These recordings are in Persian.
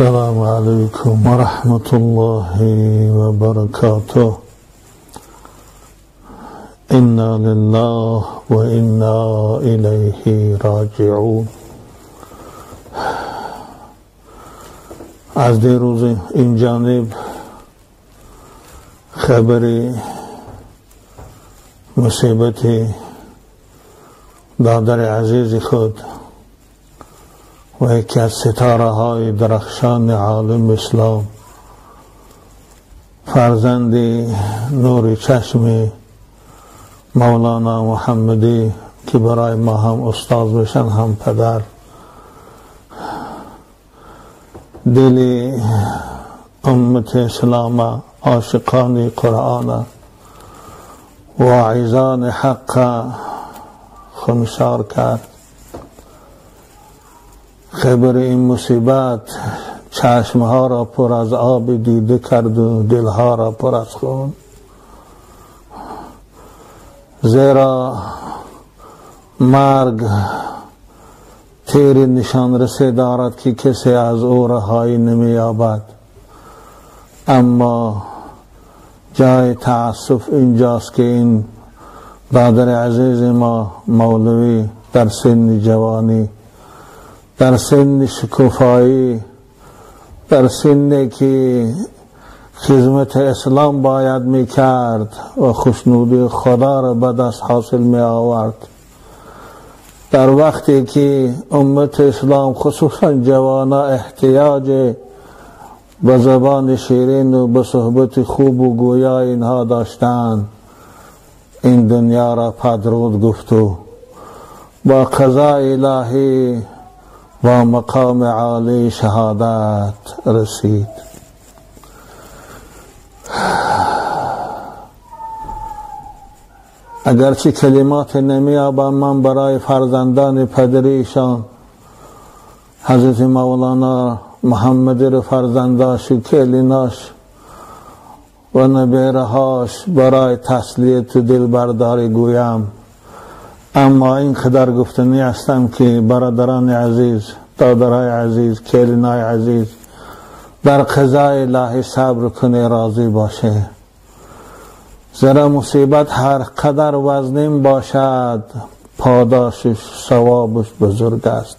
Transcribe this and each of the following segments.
السلام عليكم ورحمة الله وبركاته. إنا لله وإنا إليه راجعون. از دیروز این جانب خبری مصیبتی برادر عزیز خود و یکی از ستاره های درخشان عالم اسلام، فرزند نور چشم مولانا محمدی که برای ما هم استاد بشن هم پدر، دل امت اسلام، عاشقان قرآن، واعظان حق خونسار کرد. خبر این مصیبت چشمها را پر از آب دیده کرد و دلها را پر از خون، زیرا مرگ تیر نشان رسه دارد که کسی از او رهایی نمی‌یابد. اما جای تأسف اینجاست که این برادر عزیز ما مولوی در سن جوانی، در سن شکوفایی، در سنی که خدمت اسلام باید میکرد و خوشنودی خدا را به دست حاصل می آورد، در وقتی که امت اسلام خصوصا جوانا احتیاج به زبان شیرین و به صحبت خوب و گویا اینها داشتند، این دنیا را پدرود گفت و با قضای الهی و مقام عالی شهادت رسید. اگرچه کلمات نمی‌یابم من برای فرزندان پدریشان، حضرت مولانا محمد را فرزنداش و کلیناش و نبیرهاش برای تسلیت و دلبرداری گویم، اما این قدر گفتنی هستم که برادران عزیز، دادرای عزیز، کلینای عزیز، در قضای الهی صبر کنه، راضی باشه، زیرا مصیبت هر قدر وزنین باشد پاداشش ثوابش بزرگ است.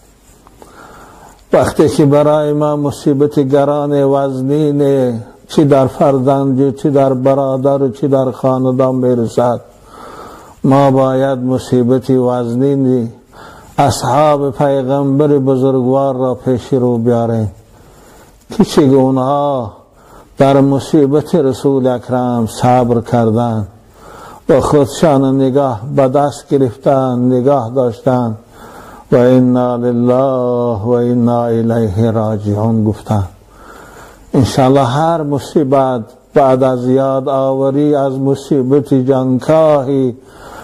وقتی که برای ما مصیبت گران وزنین، چی در فرزند، چی در برادر، چی در خاندان برسد، ما باید مصیبت وزنین اصحاب پیغمبر بزرگوار را پیش رو بیاریم که چگونها در مصیبت رسول اکرم صبر کردند و خودشان نگاه به دست گرفتن، نگاه داشتن و انا لله و انا الیه راجعون گفتن. انشاءالله هر مصیبت بعد از یاد آوری از مصیبت جانکاهی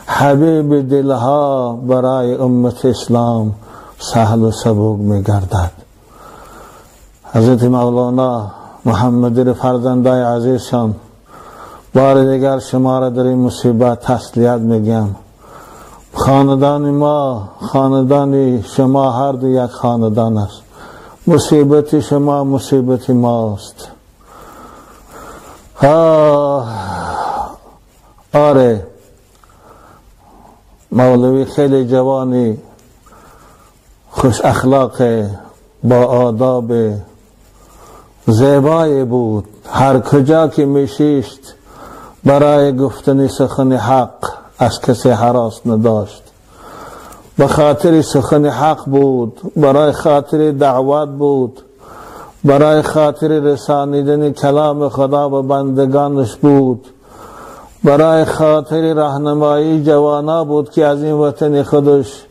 حبیب دلها برای امت اسلام سهل و سبوک می گردد. حضرت مولانا محمد فرزندای عزیزشان بار دیگر شما را در این مصیبت تسلیت میگم. خاندان ما، خاندان شما هر دو یک خاندان است. مصیبت شما مصیبت ماست. آره، مولوی خیلی جوانی، خوش اخلاق، با آداب زیبایی بود. هر کجا که میشیشت برای گفتن سخن حق از کسی هراس نداشت. به خاطر سخن حق بود، برای خاطر دعوت بود، برای خاطر رسانیدن کلام خدا به بندگانش بود، برای خاطر راهنمایی جوانا بود که از این وطن خودش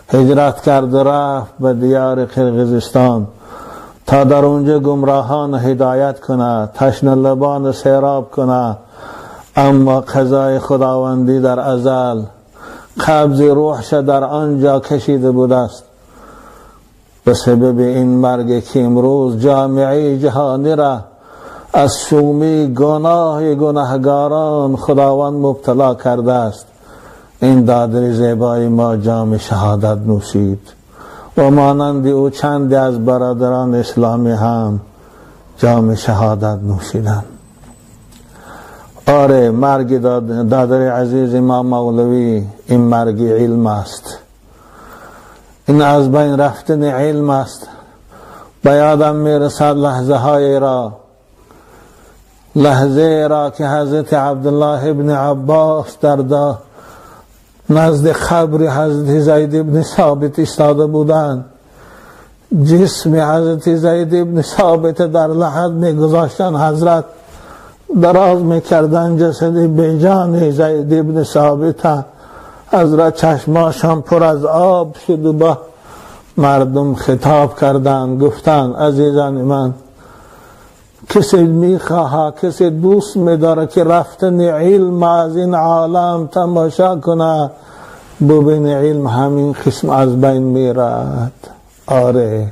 هجرت کرد رفت به دیار قرقیزستان تا در اونجا گمراهان هدایت کنه، تشنه لبان سیراب کنه. اما قضای خداوندی در ازل قبض روحش در آنجا کشیده بود است. به سبب این مرگ که امروز جامعه جهانی را از شومی گناه گناهگاران خداوند مبتلا کرده است، این دادر زیبای ما جام شهادت نوشید و مانند او چندی از برادران اسلامی هم جام شهادت نوشیدن. آره، مرگ دادر عزیز ما مولوی این مرگ علم است، این از بین رفتن علم است. به یادم میرسد لحظه را که حضرت عبدالله ابن عباس در نزد قبر حضرت زید ابن ثابت ایستاده بودند. جسم حضرت زید ابن ثابت در لحد میگذاشتن، حضرت دراز میکردن جسد بیجان زید ابن ثابت. حضرت چشماشان پر از آب شد و با مردم خطاب کردند، گفتند عزیزان من، کسی میخواه، کسی دوست میداره که رفتن علم از این عالم تماشا کنه، ببین علم همین قسم از بین میرد. آره،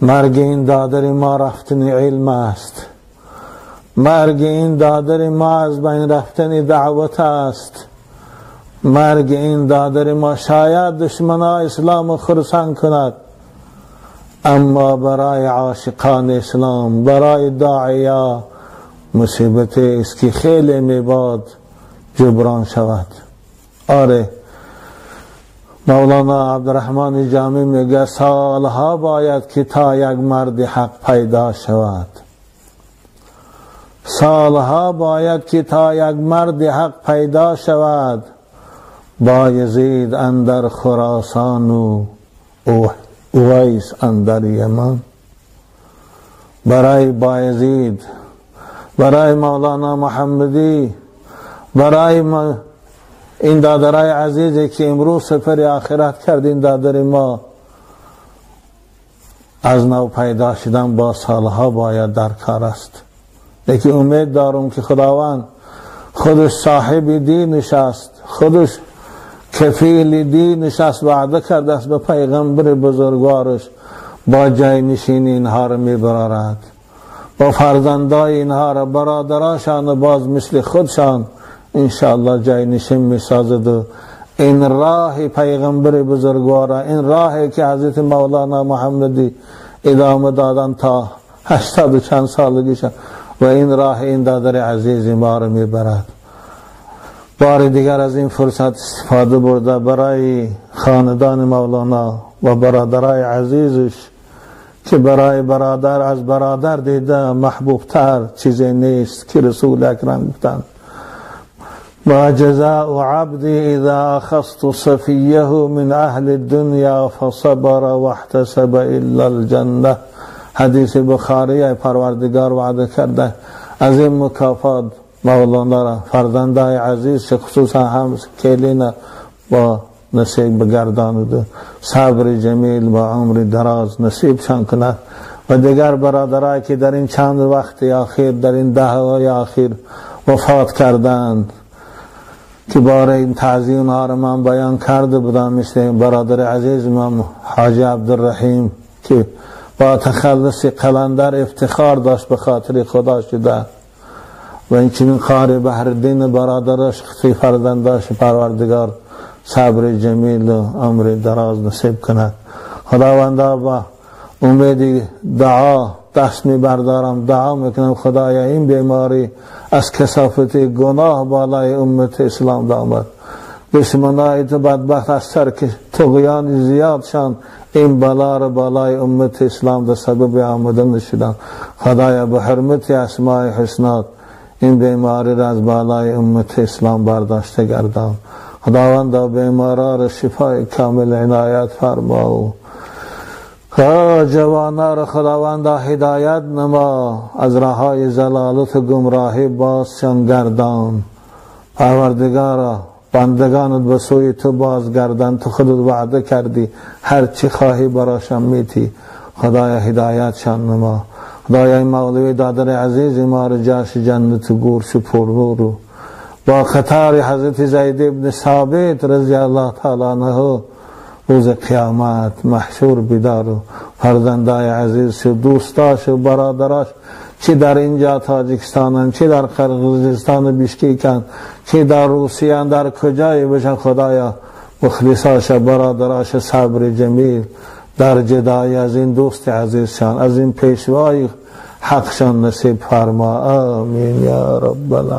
مرگ این دادر ما رفتن علم است، مرگ این دادر ما از بین رفتن دعوت است، مرگ این دادر ما شاید دشمنان اسلام خرسان کند، اما برای عاشقان اسلام، برای داعیا مصیبت است که خیلی میباد جبران شود. آره، مولانا عبدالرحمن جامی میگه سالها باید که تا یک مرد حق پیدا شود، سالها باید که تا یک مرد حق پیدا شود، بایزید اندر خراسان و اویس اندر یمن. برای بایزید، برای مولانا محمدی، برای این دادرای عزیزی که امروز سفر آخرت کرد، این دادر ما از نو پیدا شدن با سالها باید در کار است. لیکن امید دارم که خداوند خودش صاحب دینش است، خودش کفیل دینش است، وعده کرده است به پیغمبر بزرگوارش با جای نشین اینها را میبرارد، با فرزندای اینها را، برادراشان باز مثل خودشان انشاءالله جای نشین میسازد. و این راه پیغمبر بزرگوار، این راهی که حضرت مولانا محمدی ادامه دادن تا 80 و چند سالگیشان، و این راه این دادر عزیز ما را میبرد. بار دیگر از این فرصت استفاده برده برای خاندان مولانا و برادرای عزیزش که برای برادر از برادر دیده محبوب تر چیزی نیست که رسول اکرم گفتند ما جزاء عبدی اذا اخذت صفیه من اهل الدنیا فصبر واحتسب الا الجنه. حدیث بخاری، پروردگار وعده کرده از این مکافات مولانا را فرزندای عزیز خصوصا هم کلینا با نصیب بگرداند، صبر جمیل با عمر دراز نصیب شان کند. و دیگر برادرای که در این چند وقت اخیر، در این دههای اخیر وفات کردند که باره این تعزیه اونها را من بیان کرده بودم، مثل برادر عزیز من حاجی عبدالرحیم که با تخلص قلندر افتخار داشت به خاطر خدا شده، و اینچنین قاری بحرالدین برادرش خطی فرزنداش پروردگار صبر جمیل و عمر دراز نصیب کند. خداوندا با امید دعا دست می بردارم، دعا میکنم خدایا این بیماری از کثافت گناه بالای امت اسلام دامد، دشمنای تو بدبخت از سر که طغیان زیادشان این بلا را بالای امت اسلام در سبب آمدن شدن. خدایا به حرمت اسماء حسنات این بیماری را از بالای امت اسلام برداشته گردان. خداوندا بیمارا را شفای کامل عنایت فرما و جوانا را خداوندا هدایت نما، از راههای ضلالت و گمراهی بازشان گردان. پروردگارا بندگانت به سوی تو بازگردان، تو خودت وعده کردی هر چی خواهی براشان میتی. خدایا هدایتشان نما. خدایا این مولوی دادر عزیز ما را جاش جنت گورش پرنور و با قطار حضرت زید ابن ثابت رضی الله تعالی عنه روز قیامت محشور بدار و فرزندای عزیز و دوستاش و برادراش چه در اینجا تاجیکستانن، چه در قرقیزستان بیشکیکن، چه در روسیه، در کجای بشن خدایا مخلصاش برادراش صبر جمیل در جدای از این دوست عزیزشان، از این پیشوای حقشان نصیب فرما. آمین یا رب العالمین.